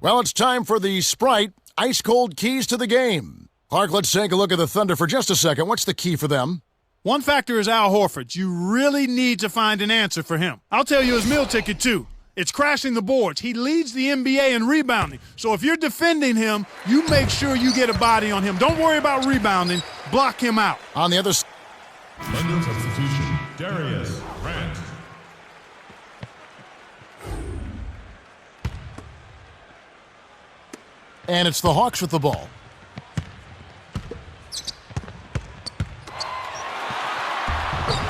Well, it's time for the Sprite ice-cold keys to the game. Clark, let's take a look at the Thunder for just a second. What's the key for them? One factor is Al Horford. You really need to find an answer for him. I'll tell you his meal ticket, too. It's crashing the boards. He leads the NBA in rebounding. So if you're defending him, you make sure you get a body on him. Don't worry about rebounding. Block him out. On the other side. Thunder substitution, Darius Grant. And it's the Hawks with the ball.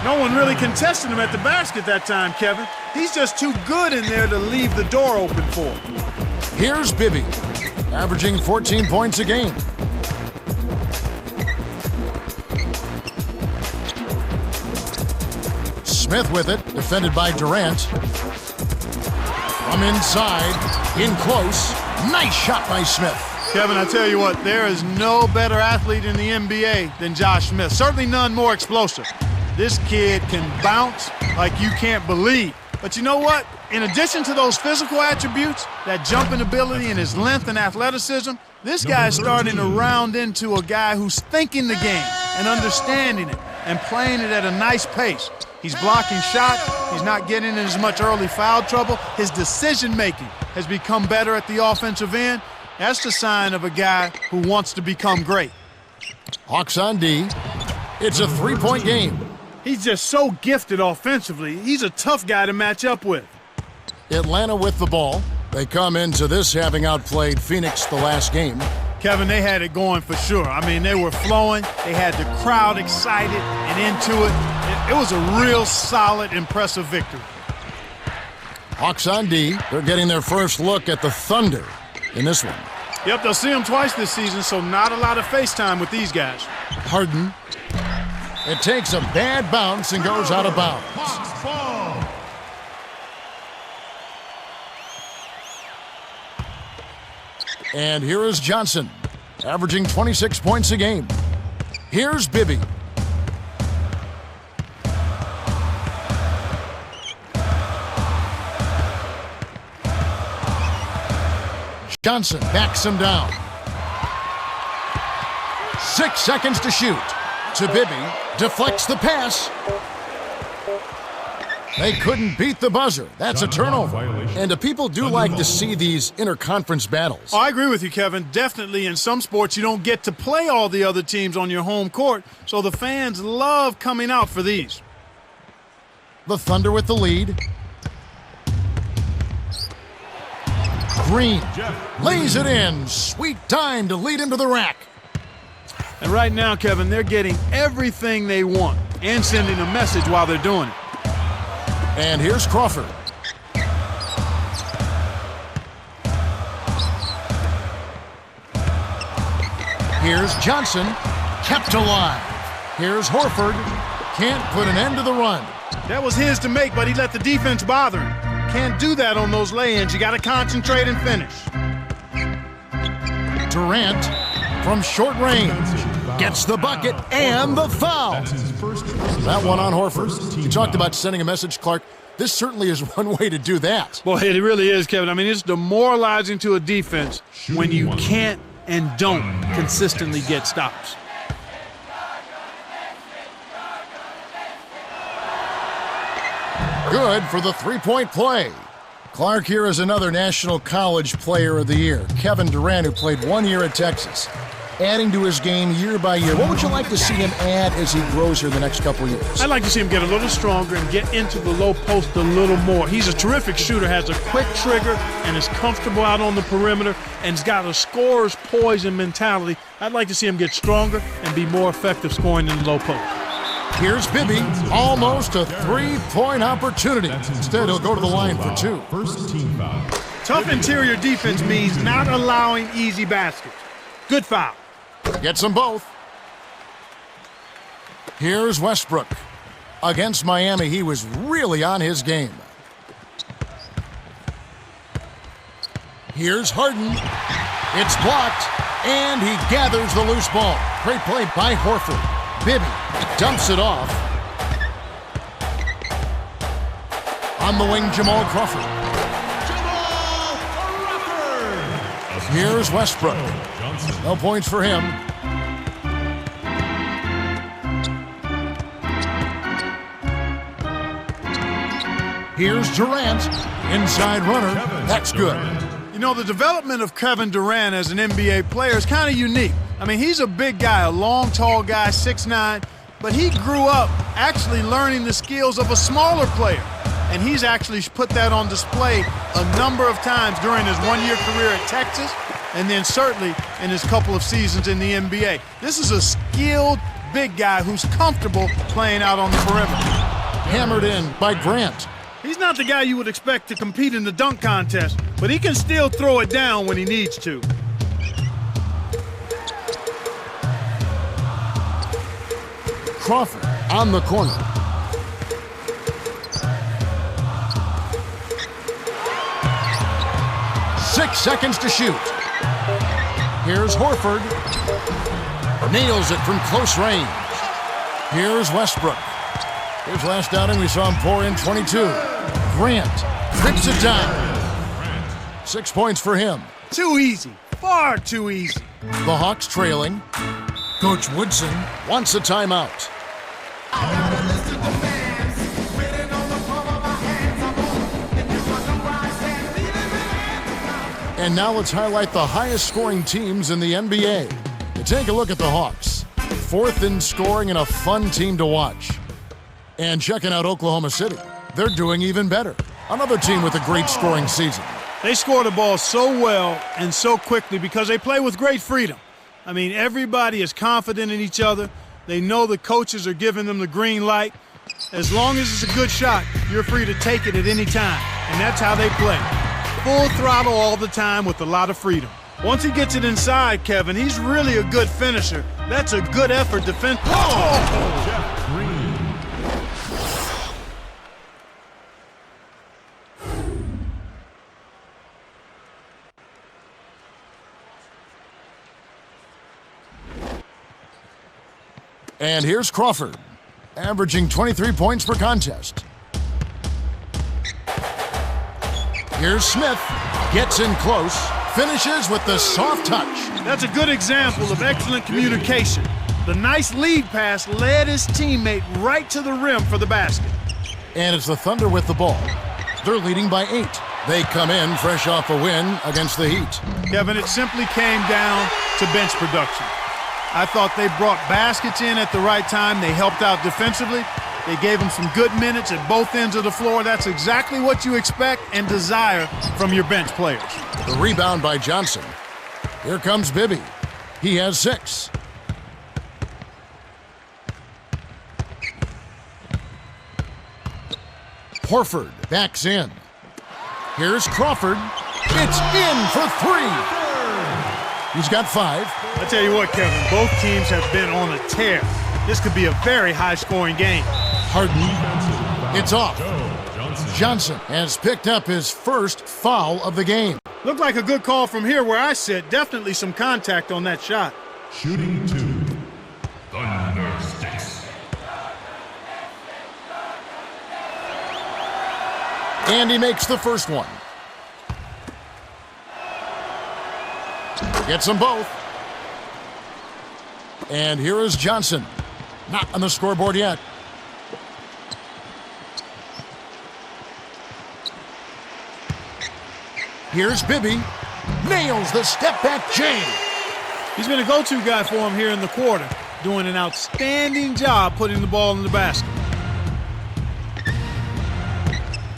No one really contested him at the basket that time, Kevin. He's just too good in there to leave the door open for him. Here's Bibby, averaging 14 points a game. Smith with it, defended by Durant. From inside, in close. Nice shot by Smith. Kevin, I tell you what, there is no better athlete in the NBA than Josh Smith. Certainly none more explosive. This kid can bounce like you can't believe. But you know what? In addition to those physical attributes, that jumping ability and his length and athleticism, this guy is starting to round into a guy who's thinking the game and understanding it and playing it at a nice pace. He's blocking shots. He's not getting in as much early foul trouble. His decision-making has become better at the offensive end. That's the sign of a guy who wants to become great. Hawks on D. It's a three-point game. He's just so gifted offensively. He's a tough guy to match up with. Atlanta with the ball. They come into this having outplayed Phoenix the last game. Kevin, they had it going for sure. I mean, they were flowing. They had the crowd excited and into it. It was a real solid, impressive victory. Hawks on D. They're getting their first look at the Thunder in this one. Yep, they'll see them twice this season, so not a lot of face time with these guys. Harden. It takes a bad bounce and goes out of bounds. And here is Johnson, averaging 26 points a game. Here's Bibby. Johnson backs him down. 6 seconds to shoot. To Bibby, deflects the pass. They couldn't beat the buzzer. That's a turnover. And people do like to see these interconference battles. Oh, I agree with you, Kevin. Definitely in some sports you don't get to play all the other teams on your home court, so the fans love coming out for these. The Thunder with the lead. Green lays it in. Sweet time to lead him to the rack. And right now, Kevin, they're getting everything they want and sending a message while they're doing it. And here's Crawford. Here's Johnson, kept alive. Here's Horford, can't put an end to the run. That was his to make, but he let the defense bother him. Can't do that on those lay-ins. You got to concentrate and finish. Durant from short range gets the bucket and the foul. That one on Horford. You talked about sending a message, Clark. This certainly is one way to do that. Well, it really is, Kevin. I mean, it's demoralizing to a defense when you can't and don't consistently get stops. Good for the three-point play. Clark, here is another National College Player of the Year, Kevin Durant, who played 1 year at Texas, adding to his game year by year. What would you like to see him add as he grows here the next couple of years? I'd like to see him get a little stronger and get into the low post a little more. He's a terrific shooter, has a quick trigger, and is comfortable out on the perimeter, and he's got a scorer's poise and mentality. I'd like to see him get stronger and be more effective scoring in the low post. Here's Bibby, almost a three-point opportunity. Instead, he'll go to the line for two. First team foul. Tough interior defense means not allowing easy baskets. Good foul. Gets them both. Here's Westbrook. Against Miami, he was really on his game. Here's Harden. It's blocked, and he gathers the loose ball. Great play by Horford. Bibby dumps it off. On the wing, Jamal Crawford. Here's Westbrook. Johnson. No points for him. Here's Durant. Inside runner. That's good. You know, the development of Kevin Durant as an NBA player is kind of unique. I mean, he's a big guy, a long, tall guy, 6'9", but he grew up actually learning the skills of a smaller player. And he's actually put that on display a number of times during his one-year career at Texas, and then certainly in his couple of seasons in the NBA. This is a skilled big guy who's comfortable playing out on the perimeter. Hammered in by Grant. He's not the guy you would expect to compete in the dunk contest, but he can still throw it down when he needs to. Crawford on the corner. Six seconds to shoot. Here's Horford. Nails it from close range. Here's Westbrook. His last outing, we saw him pour in 22. Grant trips it down. 6 points for him. Too easy. Far too easy. The Hawks trailing. Coach Woodson wants a timeout. And now let's highlight the highest scoring teams in the NBA. You take a look at the Hawks. 4th in scoring and a fun team to watch. And checking out Oklahoma City, they're doing even better. Another team with a great scoring season. They score the ball so well and so quickly because they play with great freedom. I mean, everybody is confident in each other. They know the coaches are giving them the green light. As long as it's a good shot, you're free to take it at any time. And that's how they play. Full throttle all the time with a lot of freedom. Once he gets it inside, Kevin, he's really a good finisher. That's a good effort defensively. Jeff Green. And here's Crawford, averaging 23 points per contest. Here's Smith, gets in close, finishes with the soft touch. That's a good example of excellent communication. The nice lead pass led his teammate right to the rim for the basket. And it's the Thunder with the ball. They're leading by 8. They come in fresh off a win against the Heat. Kevin, it simply came down to bench production. I thought they brought baskets in at the right time. They helped out defensively. They gave them some good minutes at both ends of the floor. That's exactly what you expect and desire from your bench players. The rebound by Johnson. Here comes Bibby. He has 6. Horford backs in. Here's Crawford. It's in for 3. He's got 5. I tell you what, Kevin, both teams have been on a tear. This could be a very high-scoring game. Harden. It's off. Johnson has picked up his first foul of the game. Looked like a good call from here where I sit. Definitely some contact on that shot. Shooting 2. Thunder Sticks. And he makes the first one. Gets them both. And here is Johnson. Not on the scoreboard yet. Here's Bibby. Nails the step-back chain. He's been a go-to guy for him here in the quarter, doing an outstanding job putting the ball in the basket.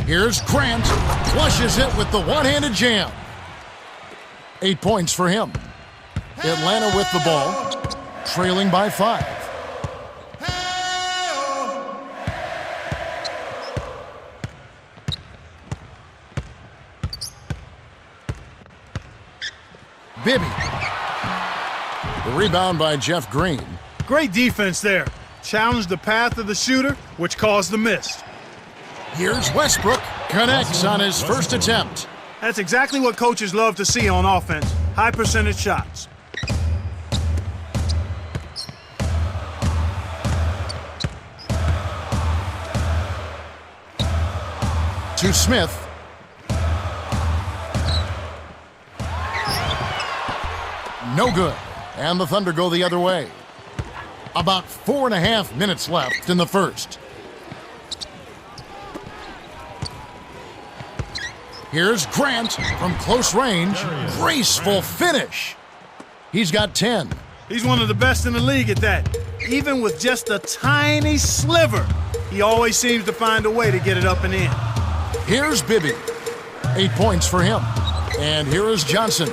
Here's Grant. Flushes it with the one-handed jam. 8 points for him. Atlanta with the ball, trailing by 5. Bibby. The rebound by Jeff Green. Great defense there. Challenged the path of the shooter, which caused the miss. Here's Westbrook. Connects on his first attempt. That's exactly what coaches love to see on offense. High percentage shots. To Smith. No good. And the Thunder go the other way. About 4.5 minutes left in the first. Here's Grant from close range. Graceful finish. He's got 10. He's one of the best in the league at that. Even with just a tiny sliver, he always seems to find a way to get it up and in. Here's Bibby. 8 points for him. And here is Johnson.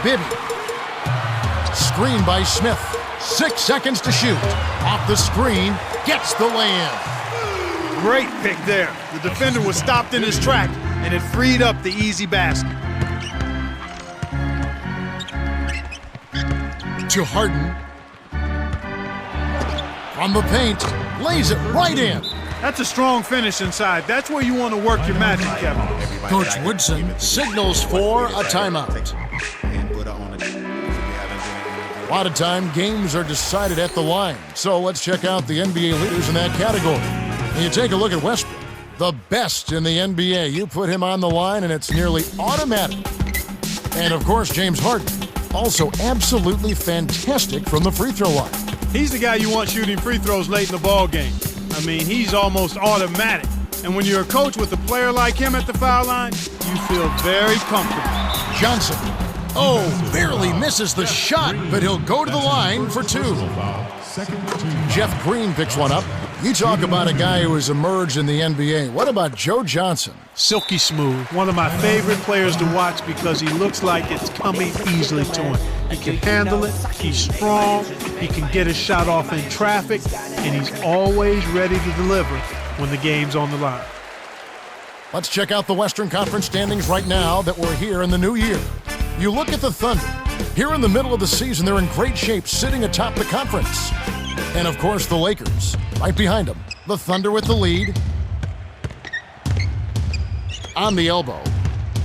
Bibby. Screen by Smith. 6 seconds to shoot. Off the screen. Gets the lay-in. Great pick there. The defender was stopped in his track, and it freed up the easy basket. To Harden. From the paint. Lays it right in. That's a strong finish inside. That's where you want to work your magic, Kevin. Coach Woodson signals for a timeout. A lot of time, games are decided at the line. So let's check out the NBA leaders in that category. And you take a look at Westbrook, the best in the NBA. You put him on the line, and it's nearly automatic. And, of course, James Harden, also absolutely fantastic from the free throw line. He's the guy you want shooting free throws late in the ball game. I mean, he's almost automatic. And when you're a coach with a player like him at the foul line, you feel very comfortable. Johnson. Oh, barely misses the shot, but he'll go to the line for 2. Jeff Green picks one up. You talk about a guy who has emerged in the NBA. What about Joe Johnson? Silky smooth. One of my favorite players to watch because he looks like it's coming easily to him. He can handle it. He's strong. He can get a shot off in traffic. And he's always ready to deliver when the game's on the line. Let's check out the Western Conference standings right now that we're here in the new year. You look at the Thunder. Here in the middle of the season, they're in great shape, sitting atop the conference. And, of course, the Lakers, right behind them. The Thunder with the lead. On the elbow.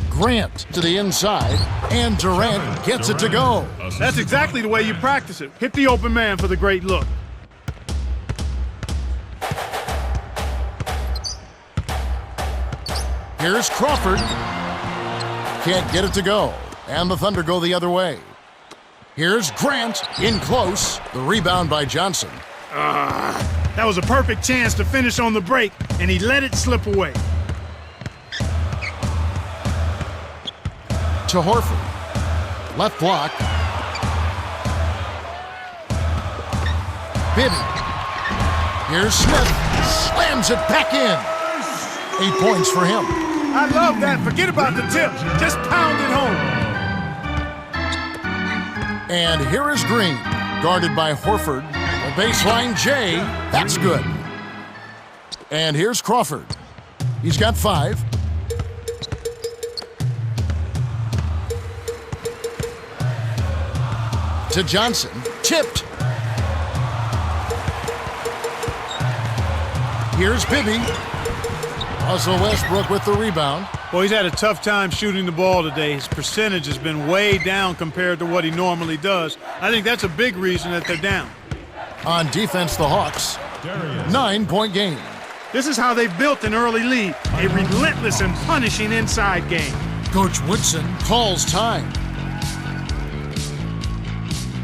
Grant to the inside. And Durant gets it to go. That's exactly the way you practice it. Hit the open man for the great look. Here's Crawford. Can't get it to go. And the Thunder go the other way. Here's Grant in close. The rebound by Johnson. That was a perfect chance to finish on the break, and he let it slip away. To Horford. Left block. Bibby. Here's Smith. Slams it back in. 8 points for him. I love that. Forget about the tip. Just pound it home. And here is Green, guarded by Horford. A baseline J, that's good. And here's Crawford. He's got 5. To Johnson, tipped. Here's Bibby. Russell Westbrook with the rebound. Well, he's had a tough time shooting the ball today. His percentage has been way down compared to what he normally does. I think that's a big reason that they're down. On defense, the Hawks. 9-point game. This is how they built an early lead. A relentless and punishing inside game. Coach Woodson calls time.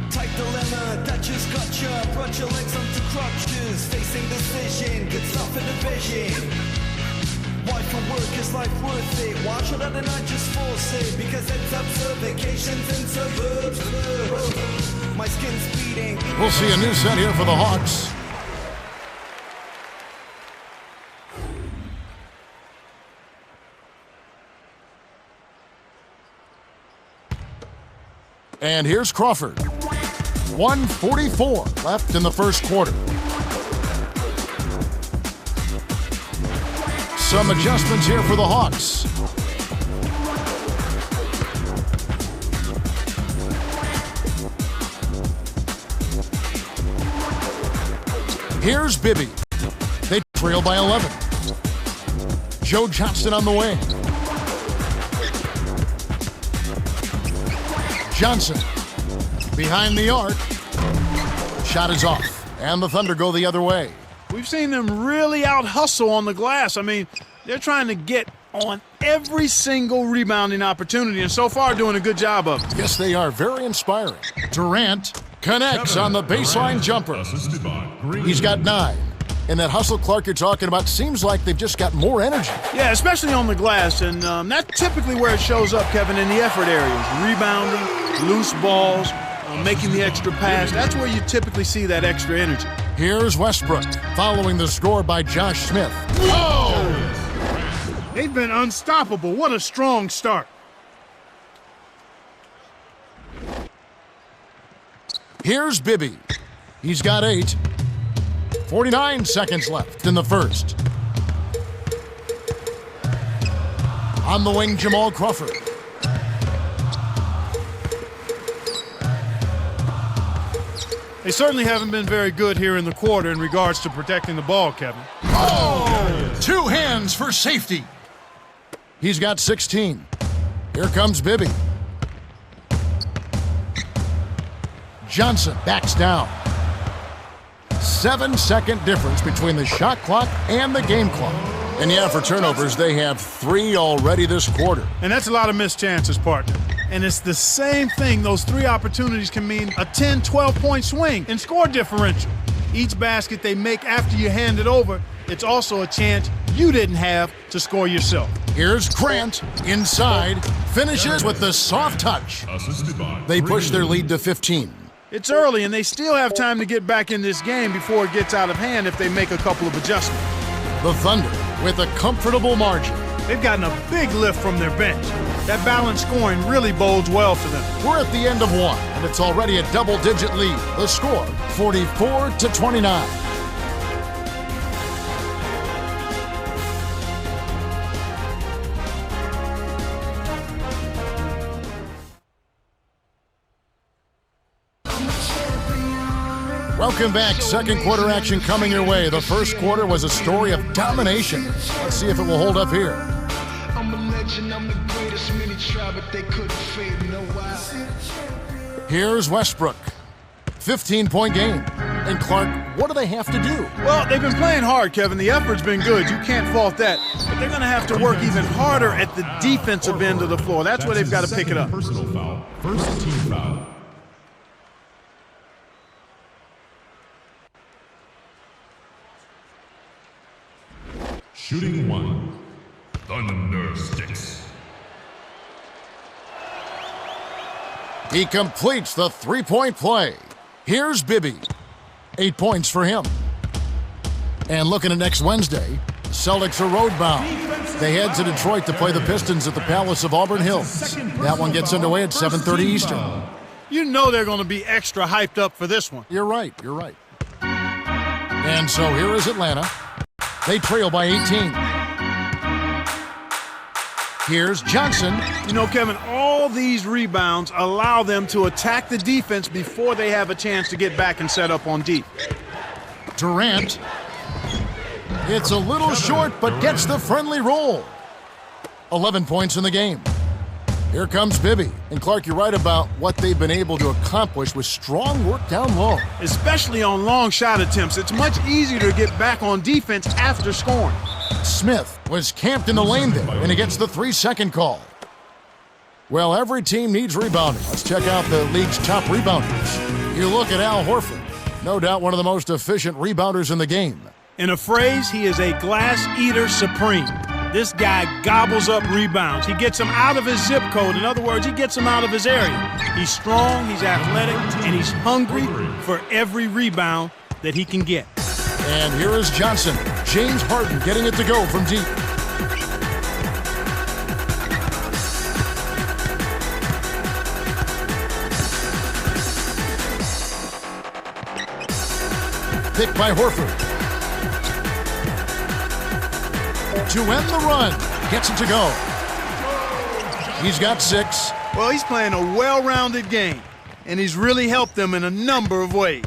Tight dilemma, Dutchess gotcha. Brought your legs onto crutches. Facing decision, good stuff in the vision. Why for work is life worth it? Why should I not just force it? Because it's absurd vacations in suburbs. My skin's bleeding. We'll see a new set here for the Hawks. And here's Crawford. 1:44 left in the first quarter. Some adjustments here for the Hawks. Here's Bibby. They trail by 11. Joe Johnson on the wing. Johnson behind the arc. Shot is off, and the Thunder go the other way. We've seen them really out-hustle on the glass. I mean, they're trying to get on every single rebounding opportunity, and so far doing a good job of it. Yes, they are. Very inspiring. Durant connects on the baseline jumper. Assisted by Green. He's got 9. And that hustle, Clark, you're talking about seems like they've just got more energy. Yeah, especially on the glass, and that's typically where it shows up, Kevin, in the effort areas. Rebounding, loose balls, making the extra pass. That's where you typically see that extra energy. Here's Westbrook, following the score by Josh Smith. Whoa! They've been unstoppable. What a strong start. Here's Bibby. He's got 8. 49 seconds left in the first. On the wing, Jamal Crawford. They certainly haven't been very good here in the quarter in regards to protecting the ball, Kevin. Oh! 2 hands for safety. He's got 16. Here comes Bibby. Johnson backs down. 7-second difference between the shot clock and the game clock. And yeah, for turnovers, they have 3 already this quarter. And that's a lot of missed chances, partner. And it's the same thing. Those 3 opportunities can mean a 10, 12-point swing in score differential. Each basket they make after you hand it over, it's also a chance you didn't have to score yourself. Here's Grant inside, finishes with the soft touch. Assisted by They push Green. their lead to 15. It's early, and they still have time to get back in this game before it gets out of hand if they make a couple of adjustments. The Thunder with a comfortable margin. They've gotten a big lift from their bench. That balanced scoring really bodes well for them. We're at the end of 1, and it's already a double-digit lead. The score, 44-29. Welcome back. Second quarter action coming your way. The first quarter was a story of domination. Let's see if it will hold up here. I'm a legend, I'm the greatest mini try, but they couldn't fade no why. Here's Westbrook. 15-point game. And Clark, what do they have to do? Well, they've been playing hard, Kevin. The effort's been good. You can't fault that. But they're going to have to work even harder at the defensive end of the floor. That's where they've got to pick it up. Personal foul. First team foul. Shooting 1. Thunder Sticks. He completes the 3-point play. Here's Bibby. 8 points for him. And looking at next Wednesday, the Celtics are roadbound. They head to Detroit to play the Pistons at the Palace of Auburn Hills. That one gets underway at 7:30 Eastern. You know they're going to be extra hyped up for this one. You're right. And so here is Atlanta. They trail by 18. Here's Johnson. You know, Kevin, all these rebounds allow them to attack the defense before they have a chance to get back and set up on deep. Durant. It's a little short, but gets the friendly roll. 11 points in the game. Here comes Bibby. And Clark, you're right about what they've been able to accomplish with strong work down low. Especially on long shot attempts. It's much easier to get back on defense after scoring. Smith was camped in the lane there, and he gets the 3-second call. Well, every team needs rebounding. Let's check out the league's top rebounders. You look at Al Horford, no doubt one of the most efficient rebounders in the game. In a phrase, he is a glass eater supreme. This guy gobbles up rebounds. He gets them out of his zip code. In other words, he gets them out of his area. He's strong, he's athletic, and he's hungry for every rebound that he can get. And here is Johnson. James Harden getting it to go from deep. Picked by Horford. To end the run. Gets it to go. He's got 6. Well, he's playing a well-rounded game, and he's really helped them in a number of ways.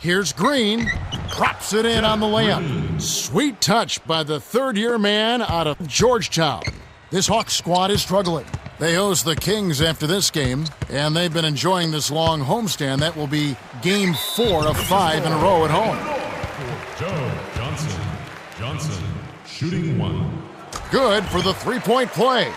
Here's Green. Drops it in on the layup. Sweet touch by the third-year man out of Georgetown. This Hawks squad is struggling. They host the Kings after this game, and they've been enjoying this long homestand. That will be game 4 of 5 in a row at home. Joe Johnson. Shooting 1. good for the three-point play.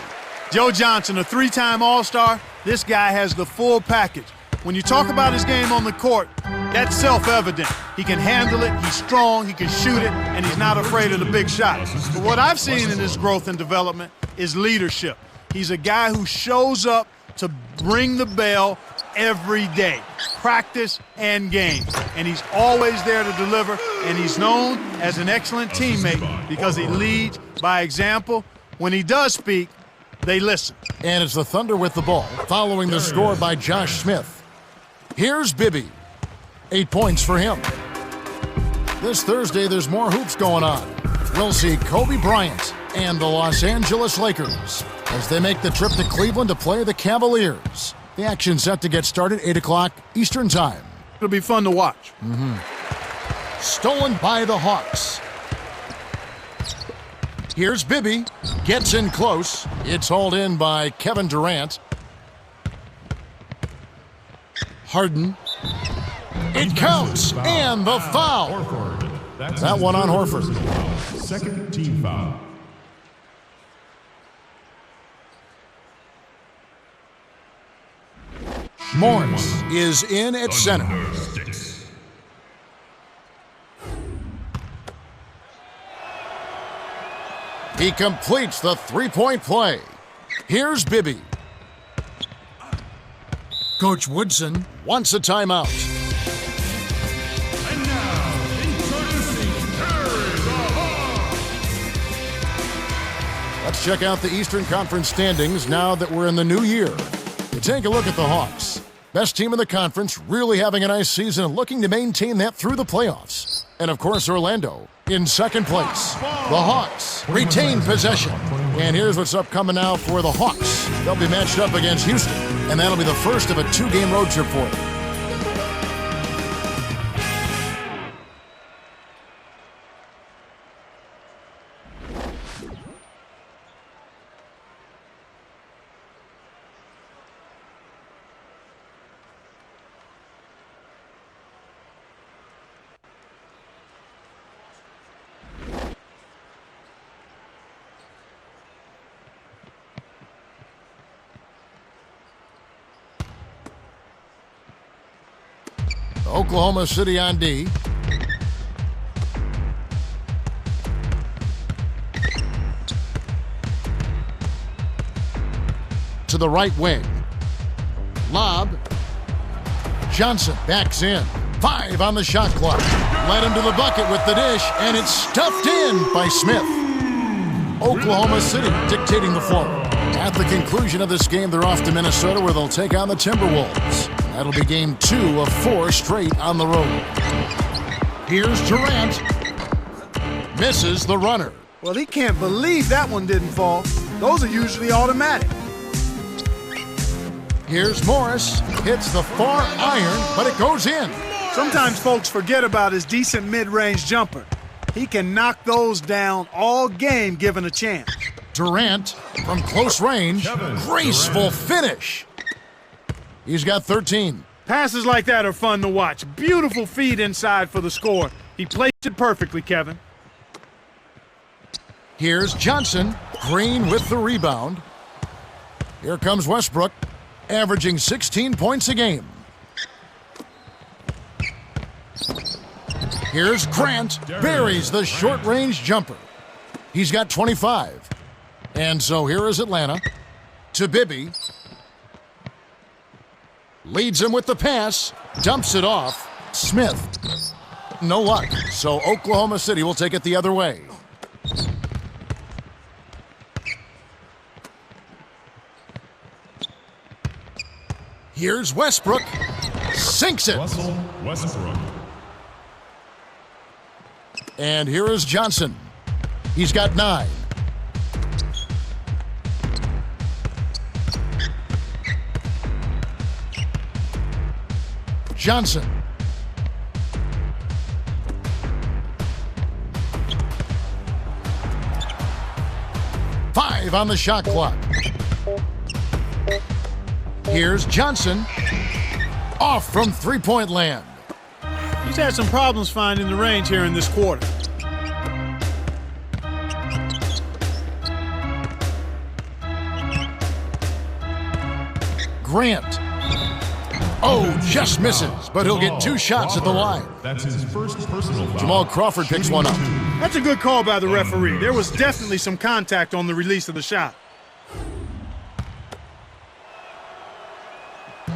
Joe Johnson, a three-time All-Star, this guy has the full package. When you talk about his game on the court, that's self-evident. He can handle it, he's strong, he can shoot it, and he's not afraid of the big shot. But what I've seen in his growth and development is leadership. He's a guy who shows up to ring the bell every day, practice and game. And he's always there to deliver, and he's known as an excellent teammate because he leads by example. When he does speak, they listen. And it's the Thunder with the ball, following the score by Josh Smith. Here's Bibby. 8 points for him. This Thursday, there's more hoops going on. We'll see Kobe Bryant and the Los Angeles Lakers as they make the trip to Cleveland to play the Cavaliers. The action set to get started 8 o'clock Eastern Time. It'll be fun to watch. Stolen by the Hawks. Here's Bibby. Gets in close. It's hauled in by Kevin Durant. Harden. It counts, and the foul. That one on Horford. Second team foul. Morris is in at center. Thunder sticks. He completes the three-point play. Here's Bibby. Coach Woodson wants a timeout. And now, introducing Harry the Hawk. Let's check out the Eastern Conference standings now that we're in the new year. You take a look at the Hawks. Best team in the conference, really having a nice season and looking to maintain that through the playoffs. And of course, Orlando in second place. The Hawks retain possession. And here's what's upcoming now for the Hawks. They'll be matched up against Houston, and that'll be the first of a two-game road trip for them. Oklahoma City on D. To the right wing. Lob. Johnson backs in. 5 on the shot clock. Led him to the bucket with the dish, and it's stuffed in by Smith. Oklahoma City dictating the flow. At the conclusion of this game, they're off to Minnesota where they'll take on the Timberwolves. That'll be game 2 of 4 straight on the road. Here's Durant. Misses the runner. Well, he can't believe that one didn't fall. Those are usually automatic. Here's Morris. Hits the far iron, but it goes in. Sometimes folks forget about his decent mid-range jumper. He can knock those down all game given a chance. Durant from close range. Graceful finish. He's got 13. Passes like that are fun to watch. Beautiful feed inside for the score. He placed it perfectly, Kevin. Here's Johnson. Green with the rebound. Here comes Westbrook, averaging 16 points a game. Here's Grant. Buries the short-range jumper. He's got 25. And so here is Atlanta. To Bibby. Leads him with the pass. Dumps it off. Smith. No luck. So Oklahoma City will take it the other way. Here's Westbrook. Sinks it. Russell Westbrook. And here is Johnson. He's got 9. Johnson. Five on the shot clock. Here's Johnson. Off from three-point land. He's had some problems finding the range here in this quarter. Grant. Oh, just misses, but he'll get 2 shots at the line. That's his first personal foul. Jamal Crawford picks one up. That's a good call by the referee. There was definitely some contact on the release of the shot.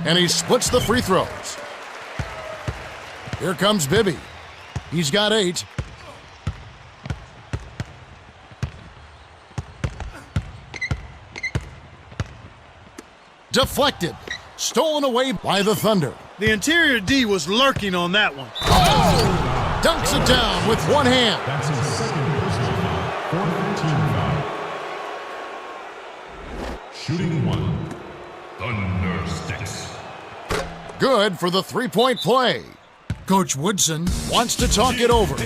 And he splits the free throws. Here comes Bibby. He's got 8. Deflected. Stolen away by the Thunder. The interior D was lurking on that one. Oh! Dunks it down with one hand. That's his second personal foul. 4th team foul. Shooting 1. Thunder sticks. Good for the 3-point play. Coach Woodson wants to talk it over.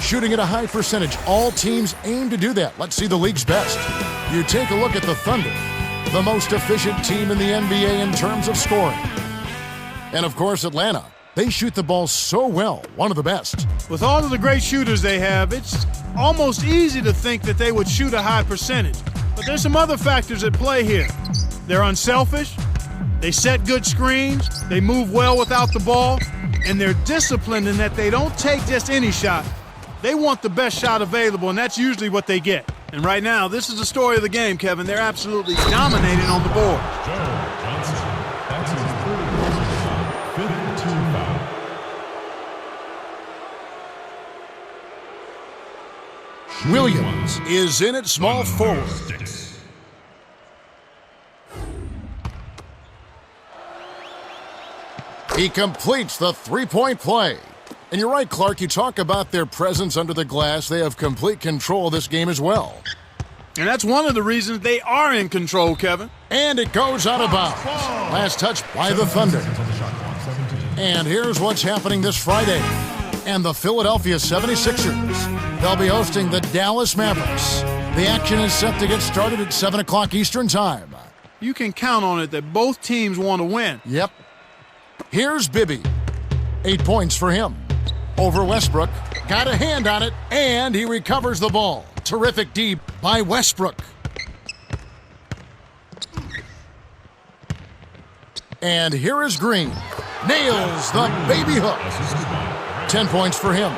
Shooting at a high percentage. All teams aim to do that. Let's see the league's best. You take a look at the Thunder, the most efficient team in the NBA in terms of scoring. And of course, Atlanta. They shoot the ball so well, one of the best. With all of the great shooters they have, it's almost easy to think that they would shoot a high percentage. But there's some other factors at play here. They're unselfish, they set good screens, they move well without the ball, and they're disciplined in that they don't take just any shot. They want the best shot available, and that's usually what they get. And right now, this is the story of the game, Kevin. They're absolutely dominating on the board. Johnson. That's his 3rd personal foul. 5th team foul. Williams is in at small forward. Sticks. He completes the 3-point play. And you're right, Clark, you talk about their presence under the glass. They have complete control of this game as well. And that's one of the reasons they are in control, Kevin. And it goes out of bounds. Last touch by the Thunder. And here's what's happening this Friday. And the Philadelphia 76ers. They'll be hosting the Dallas Mavericks. The action is set to get started at 7 o'clock Eastern Time. You can count on it that both teams want to win. Yep. Here's Bibby. 8 points for him. Over Westbrook. Got a hand on it, and he recovers the ball. Terrific D by Westbrook. And here is Green. Nails the baby hook. 10 points for him.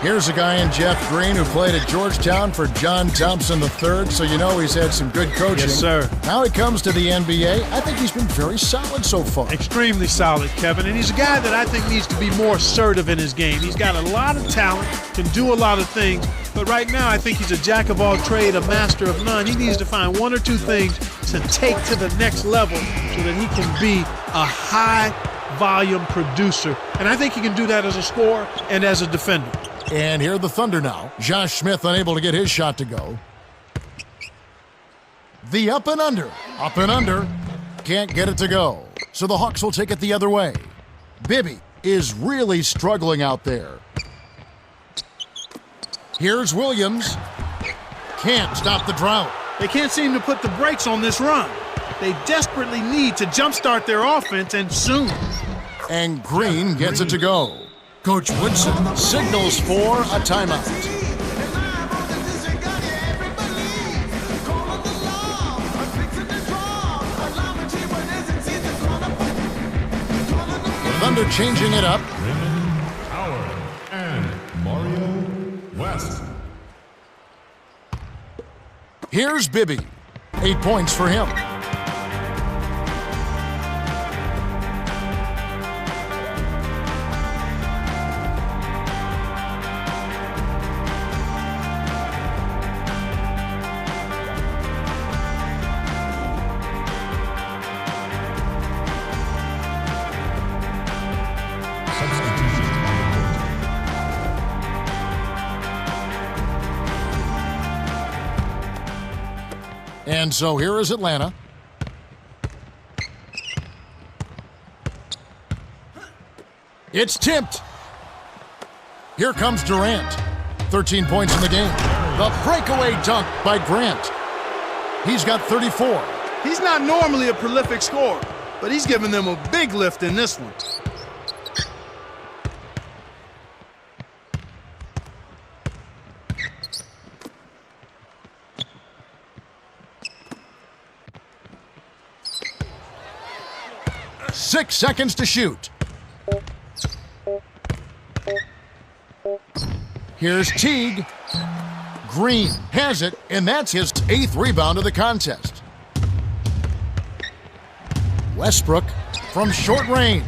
Here's a guy in Jeff Green who played at Georgetown for John Thompson III, so you know he's had some good coaching. Yes, sir. Now he comes to the NBA. I think he's been very solid so far. Extremely solid, Kevin. And he's a guy that I think needs to be more assertive in his game. He's got a lot of talent, can do a lot of things, but right now I think he's a jack of all trades, a master of none. He needs to find 1 or 2 things to take to the next level so that he can be a high-volume producer. And I think he can do that as a scorer and as a defender. And here are the Thunder now. Josh Smith unable to get his shot to go. The up and under. Up and under. Can't get it to go. So the Hawks will take it the other way. Bibby is really struggling out there. Here's Williams. Can't stop the drought. They can't seem to put the brakes on this run. They desperately need to jumpstart their offense, and soon. And Green gets it to go. Coach Woodson signals for a timeout. The Thunder changing it up. Raymond, Howard, and Mario West. Here's Bibby. 8 points for him. And so here is Atlanta. It's tipped. Here comes Durant. 13 points in the game. The breakaway dunk by Grant. He's got 34. He's not normally a prolific scorer, but he's giving them a big lift in this one. Six seconds to shoot. Here's Teague. Green has it, and that's his 8th rebound of the contest. Westbrook from short range.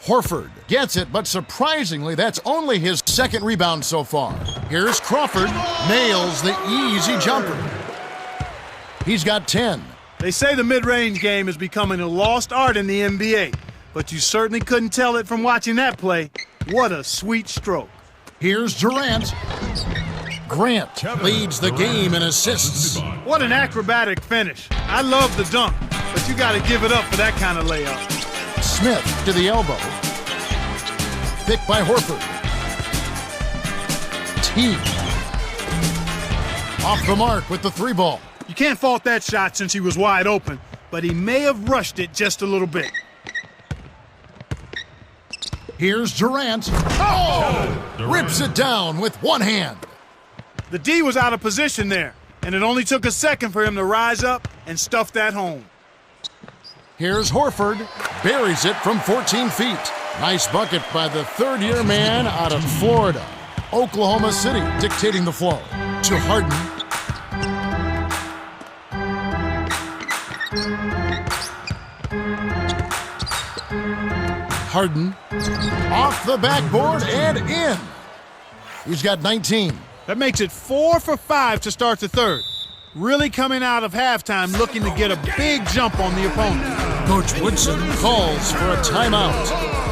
Horford gets it, but surprisingly, that's only his 2nd rebound so far. Here's Crawford, nails the easy jumper. He's got 10. They say the mid-range game is becoming a lost art in the NBA, but you certainly couldn't tell it from watching that play. What a sweet stroke. Here's Durant. Grant leads the game in assists. What an acrobatic finish. I love the dunk, but you got to give it up for that kind of layup. Smith to the elbow. Picked by Horford. Teague. Off the mark with the 3-ball. You can't fault that shot since he was wide open, but he may have rushed it just a little bit. Here's Durant. Oh! Rips it down with one hand. The D was out of position there, and it only took a second for him to rise up and stuff that home. Here's Horford. Buries it from 14 feet. Nice bucket by the 3rd-year man out of Florida. Oklahoma City dictating the flow to Harden. Harden off the backboard and in. He's got 19. That makes it 4 for 5 to start the 3rd. Really coming out of halftime looking to get a big jump on the opponent. Coach Woodson calls for a timeout.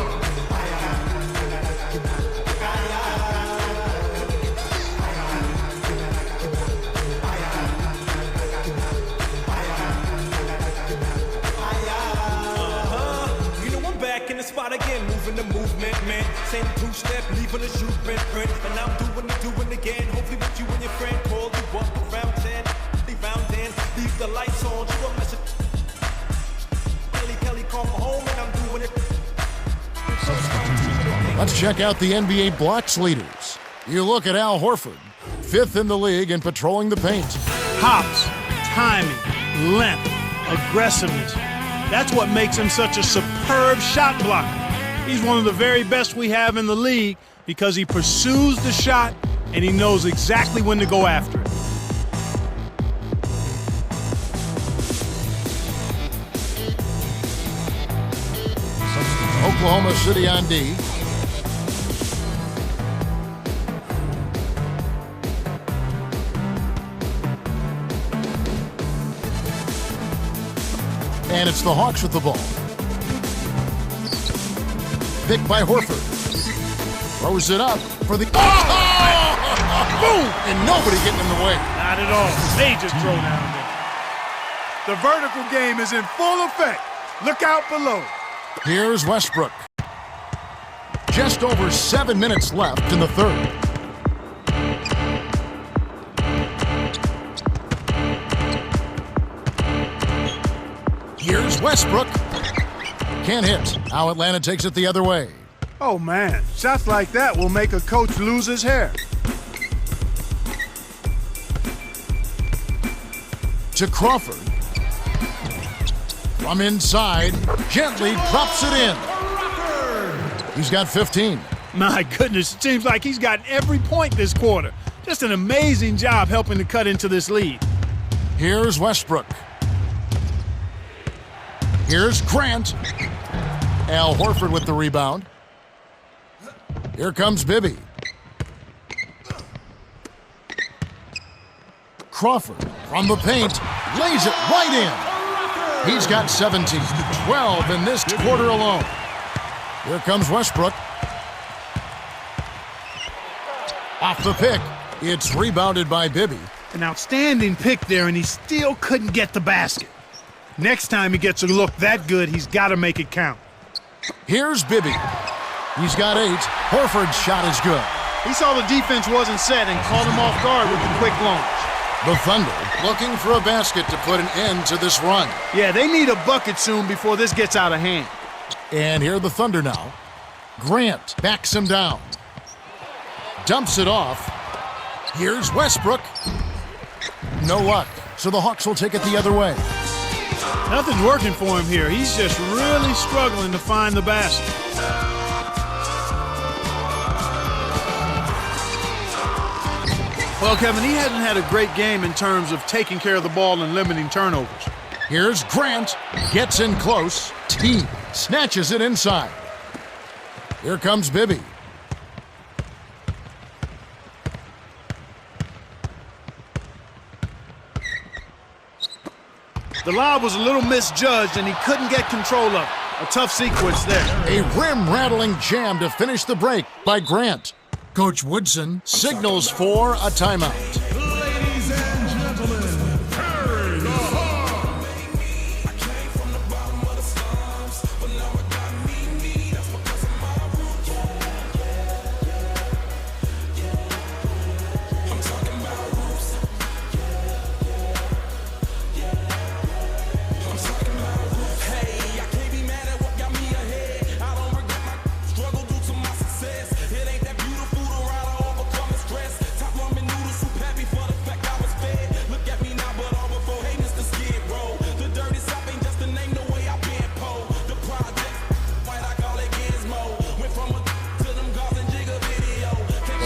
Spot again, moving the movement, man. Same 2-step, leaving a shoe print. And I'm doing again. Hopefully with you and your friend. Call you up around 10. Round 10, leave the lights on. You a message. Kelly, come home and I'm doing it. Let's check out the NBA blocks leaders. You look at Al Horford, 5th in the league in patrolling the paint. Hops, timing, length, aggressiveness. That's what makes him such a superb shot blocker. He's one of the very best we have in the league because he pursues the shot and he knows exactly when to go after it. Oklahoma City on D. And it's the Hawks with the ball. Picked by Horford. Throws it up for the... Oh! Boom! And nobody getting in the way. Not at all. Major throw down there. The vertical game is in full effect. Look out below. Here's Westbrook. Just over 7 minutes left in the 3rd. Here's Westbrook. Can't hit. Now Atlanta takes it the other way. Oh, man. Shots like that will make a coach lose his hair. To Crawford. From inside, gently drops it in. He's got 15. My goodness, it seems like he's gotten every point this quarter. Just an amazing job helping to cut into this lead. Here's Westbrook. Here's Grant. Al Horford with the rebound. Here comes Bibby. Crawford from the paint, lays it right in. He's got 17, 12 in this quarter alone. Here comes Westbrook. Off the pick, it's rebounded by Bibby. An outstanding pick there, and he still couldn't get the basket. Next time he gets a look that good, he's got to make it count. Here's Bibby. He's got 8. Horford's shot is good. He saw the defense wasn't set and caught him off guard with the quick launch. The Thunder looking for a basket to put an end to this run. Yeah, they need a bucket soon before this gets out of hand. And here are the Thunder now. Grant backs him down. Dumps it off. Here's Westbrook. No luck, so the Hawks will take it the other way. Nothing's working for him here. He's just really struggling to find the basket. Well, Kevin, he hasn't had a great game in terms of taking care of the ball and limiting turnovers. Here's Grant. Gets in close. Teague snatches it inside. Here comes Bibby. The lob was a little misjudged, and he couldn't get control of it. A tough sequence there. A rim-rattling jam to finish the break by Grant. Coach Woodson signals for a timeout. Ladies and gentlemen, carry the Hawks.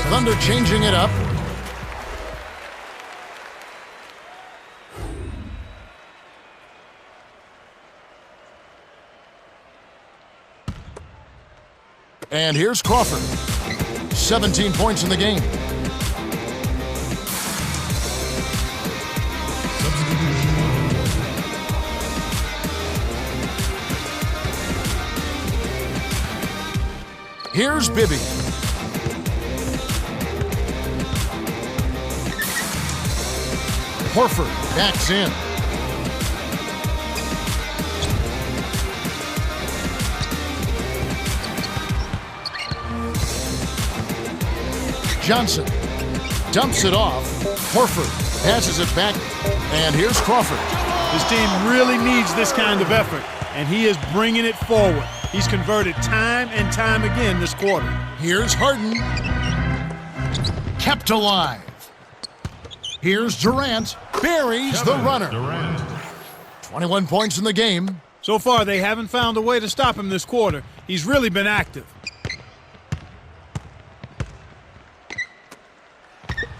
Thunder changing it up. And here's Crawford. 17 points in the game. Here's Bibby. Horford backs in. Johnson dumps it off. Horford passes it back. And here's Crawford. This team really needs this kind of effort, and he is bringing it forward. He's converted time and time again this quarter. Here's Harden. Kept alive. Here's Durant. Buries the runner. Durant. 21 points in the game. So far, they haven't found a way to stop him this quarter. He's really been active.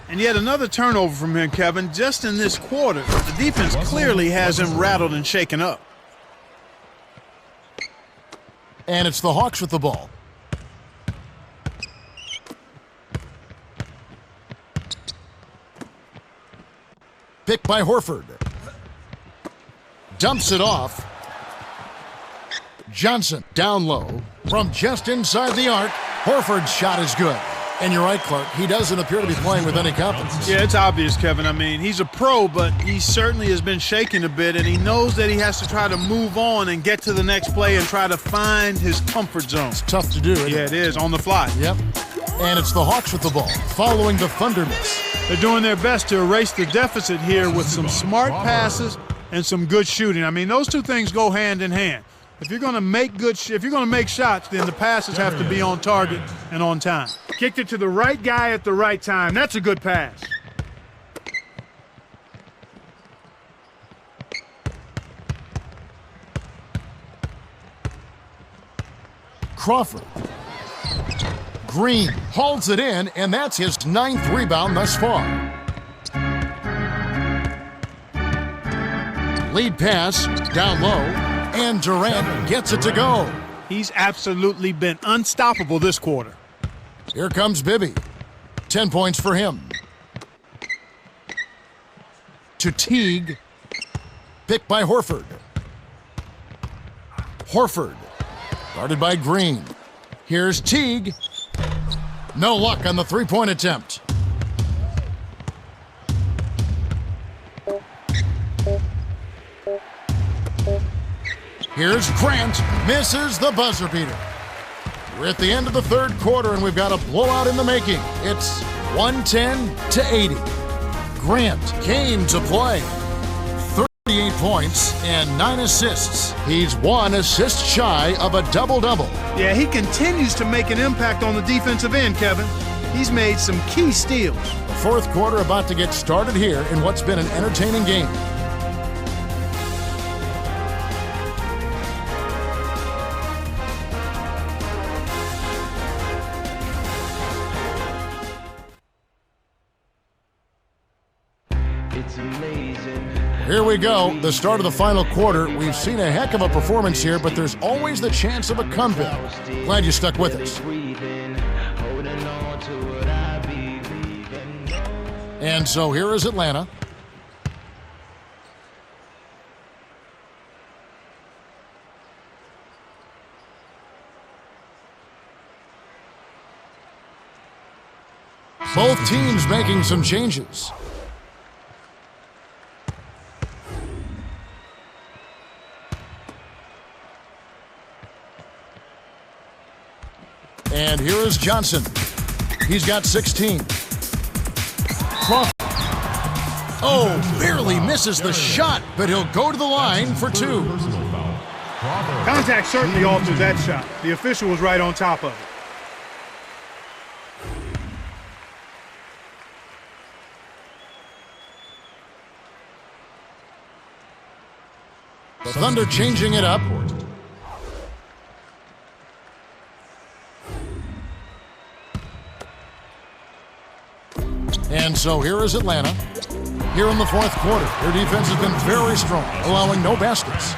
And yet another turnover from him, Kevin, just in this quarter. The defense clearly has him rattled and shaken up. And it's the Hawks with the ball. Pick by Horford. Dumps it off. Johnson down low from just inside the arc. Horford's shot is good. And you're right, Clark. He doesn't appear to be playing with any confidence. Yeah, it's obvious, Kevin. I mean, he's a pro, but he certainly has been shaken a bit, and he knows that he has to try to move on and get to the next play and try to find his comfort zone. It's tough to do, isn't Yeah, it is, on the fly. Yep. And it's the Hawks with the ball, following the Thunder miss. They're doing their best to erase the deficit here with some smart passes and some good shooting. I mean, those two things go hand in hand. If you're going to make shots, then the passes have to be on target and on time. Kicked it to the right guy at the right time. That's a good pass. Crawford. Green holds it in, and that's his 9th rebound thus far. Lead pass down low, and Durant gets it to go. He's absolutely been unstoppable this quarter. Here comes Bibby. 10 points for him. To Teague. Picked by Horford. Horford. Guarded by Green. Here's Teague. No luck on the three-point attempt. Here's Grant. Misses the buzzer beater. We're at the end of the third quarter, and we've got a blowout in the making. It's 110-80. Grant came to play. 38 points and 9 assists. He's 1 assist shy of a double-double. Yeah, he continues to make an impact on the defensive end, Kevin. He's made some key steals. The fourth quarter about to get started here in what's been an entertaining game. It's amazing. Here we go, the start of the final quarter. We've seen a heck of a performance here, but there's always the chance of a comeback. Glad you stuck with us. And so here is Atlanta. Both teams making some changes. And here is Johnson. He's got 16. Crawford. Oh, barely misses the shot, but he'll go to the line for 2. Contact certainly altered that shot. The official was right on top of it. The Thunder changing it up. And so here is Atlanta. Here in the fourth quarter, their defense has been very strong, allowing no baskets.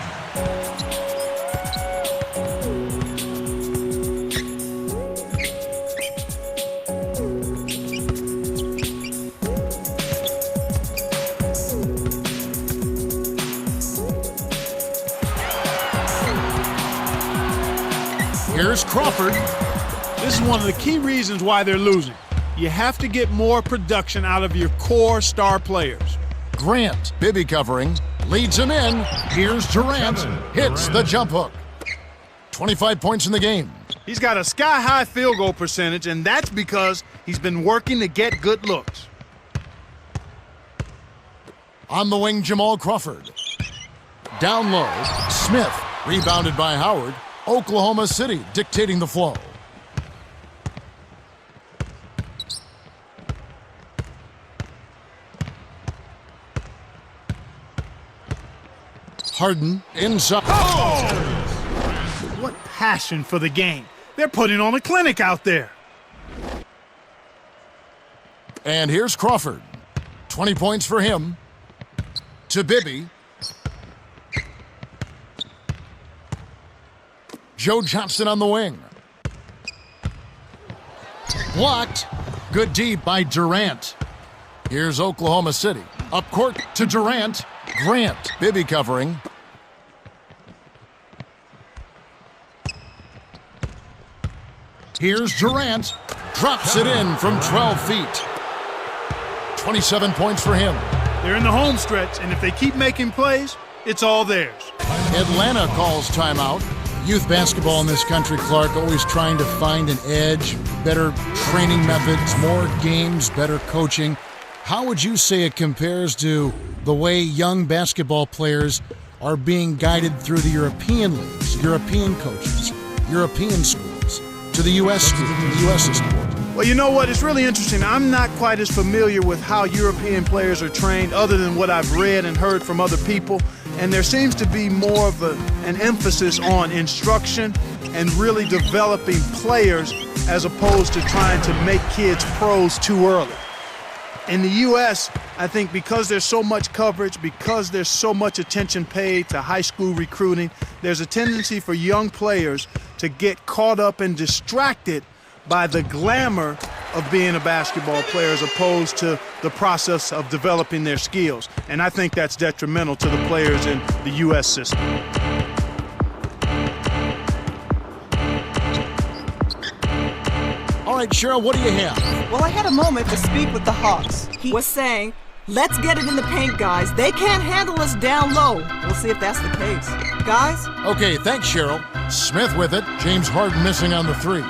Here's Crawford. This is one of the key reasons why they're losing. You have to get more production out of your core star players. Grant, Bibby covering, leads him in. Here's Durant, hits the jump hook. 25 points in the game. He's got a sky-high field goal percentage, and that's because he's been working to get good looks. On the wing, Jamal Crawford. Down low, Smith, rebounded by Howard. Oklahoma City dictating the flow. Harden inside. Oh! What passion for the game. They're putting on a clinic out there. And here's Crawford. 20 points for him. To Bibby. Joe Johnson on the wing. Blocked. Good D by Durant. Here's Oklahoma City. Up court to Durant. Grant, Bibby covering. Here's Durant. Drops it in from 12 feet. 27 points for him. They're in the home stretch, and if they keep making plays, it's all theirs. Atlanta calls timeout. Youth basketball in this country, Clark, always trying to find an edge, better training methods, more games, better coaching. How would you say it compares to the way young basketball players are being guided through the European leagues, European coaches, European schools, to the U.S. school, the U.S. sport? Well, you know what? It's really interesting. I'm not quite as familiar with how European players are trained other than what I've read and heard from other people. And there seems to be more of an emphasis on instruction and really developing players as opposed to trying to make kids pros too early. In the U.S., I think because there's so much coverage, because there's so much attention paid to high school recruiting, there's a tendency for young players to get caught up and distracted by the glamour of being a basketball player as opposed to the process of developing their skills. And I think that's detrimental to the players in the U.S. system. All right, Cheryl, what do you have? Well, I had a moment to speak with the Hawks. He was saying, let's get it in the paint, guys. They can't handle us down low. We'll see if that's the case. Guys? Okay, thanks, Cheryl. Smith with it. James Harden missing on the three.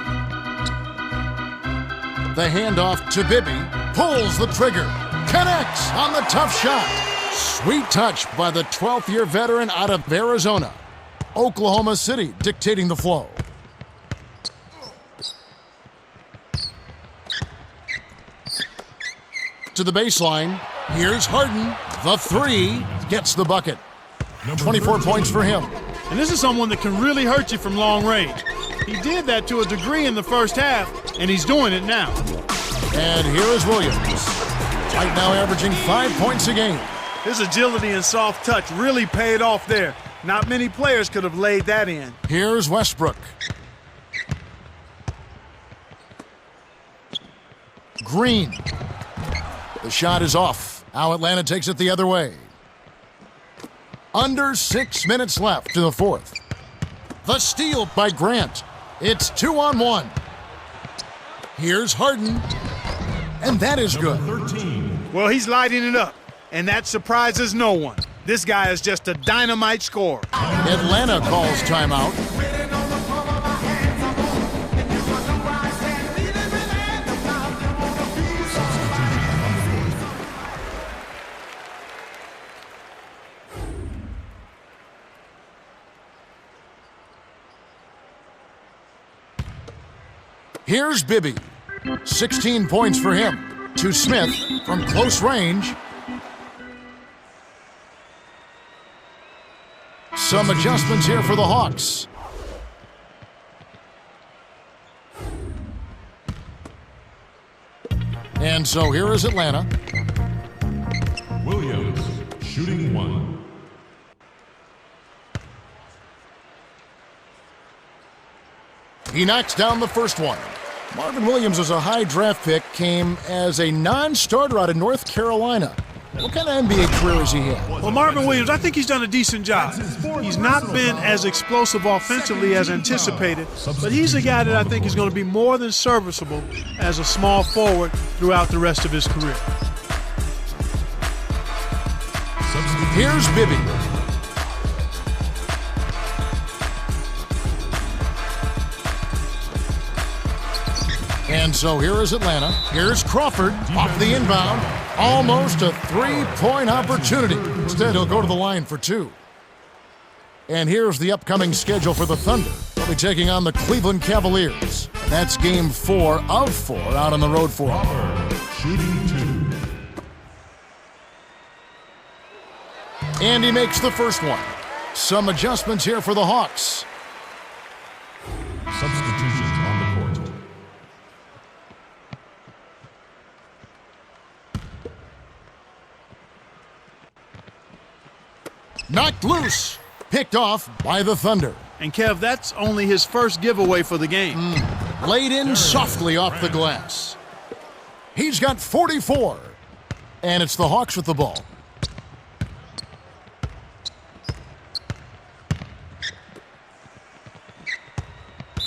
The handoff to Bibby. Pulls the trigger. Connects on the tough shot. Sweet touch by the 12th-year veteran out of Arizona. Oklahoma City dictating the flow. To the baseline. Here's Harden. The three gets the bucket. 24 points for him. And this is someone that can really hurt you from long range. He did that to a degree in the first half, and he's doing it now. And here is Williams. Right now averaging 5 points a game. His agility and soft touch really paid off there. Not many players could have laid that in. Here's Westbrook. Green. The shot is off. Now Atlanta takes it the other way. Under 6 minutes left to the fourth. The steal by Grant. It's 2-on-1. Here's Harden. And that is good. 13. Well, he's lighting it up, and that surprises no one. This guy is just a dynamite scorer. Atlanta calls timeout. Here's Bibby. 16 points for him. To Smith from close range. Some adjustments here for the Hawks. And so here is Atlanta. Williams, shooting one. He knocks down the first one. Marvin Williams was a high draft pick, came as a non-starter out of North Carolina. What kind of NBA career has he had? Well, Marvin Williams, I think he's done a decent job. He's not been as explosive offensively as anticipated, but he's a guy that I think is going to be more than serviceable as a small forward throughout the rest of his career. Here's Bibby. And so here is Atlanta. Here's Crawford off the inbound. Almost a three-point opportunity. Instead, he'll go to the line for two. And here's the upcoming schedule for the Thunder. They'll be taking on the Cleveland Cavaliers. That's game 4 of 4 out on the road for them. Shooting two. And he makes the first one. Some adjustments here for the Hawks. Substitutions on the court. Knocked loose. Picked off by the Thunder. And Kev, that's only his first giveaway for the game. Laid in softly off the glass. He's got 44. And it's the Hawks with the ball.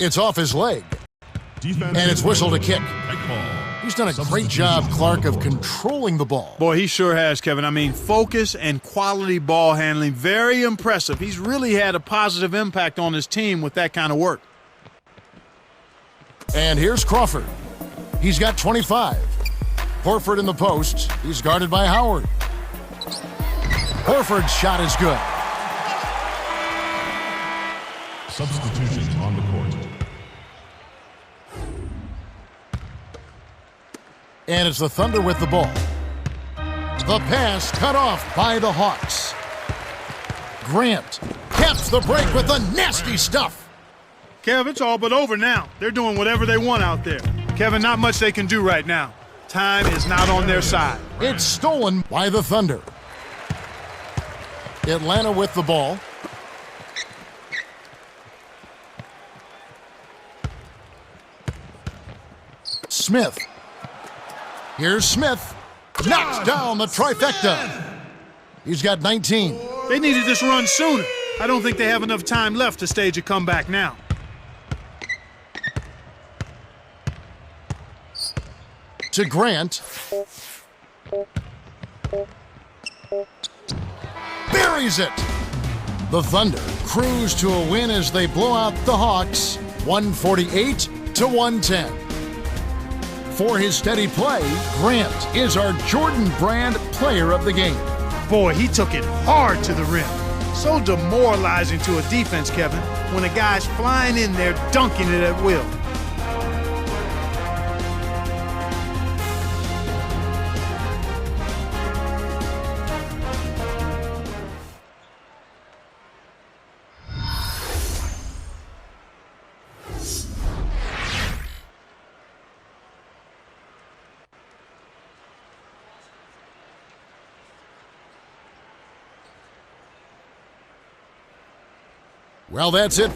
It's off his leg. Defense And it's whistled a kick. Right ball. He's done a great job, Clark, of controlling the ball. Boy, he sure has, Kevin. I mean, focus and quality ball handling, very impressive. He's really had a positive impact on his team with that kind of work. And here's Crawford. He's got 25. Horford in the post. He's guarded by Howard. Horford's shot is good. Substitutions on the court. And it's the Thunder with the ball. The pass cut off by the Hawks. Grant caps the break with the nasty stuff. Kev, it's all but over now. They're doing whatever they want out there. Kevin, not much they can do right now. Time is not on their side. It's stolen by the Thunder. Atlanta with the ball. Smith. Here's Smith. Knocks down the trifecta. He's got 19. They needed this run sooner. I don't think they have enough time left to stage a comeback now. To Grant. Buries it. The Thunder cruise to a win as they blow out the Hawks 148-110. For his steady play, Grant is our Jordan Brand Player of the Game. Boy, he took it hard to the rim. So demoralizing to a defense, Kevin, when a guy's flying in there dunking it at will. Well, that's it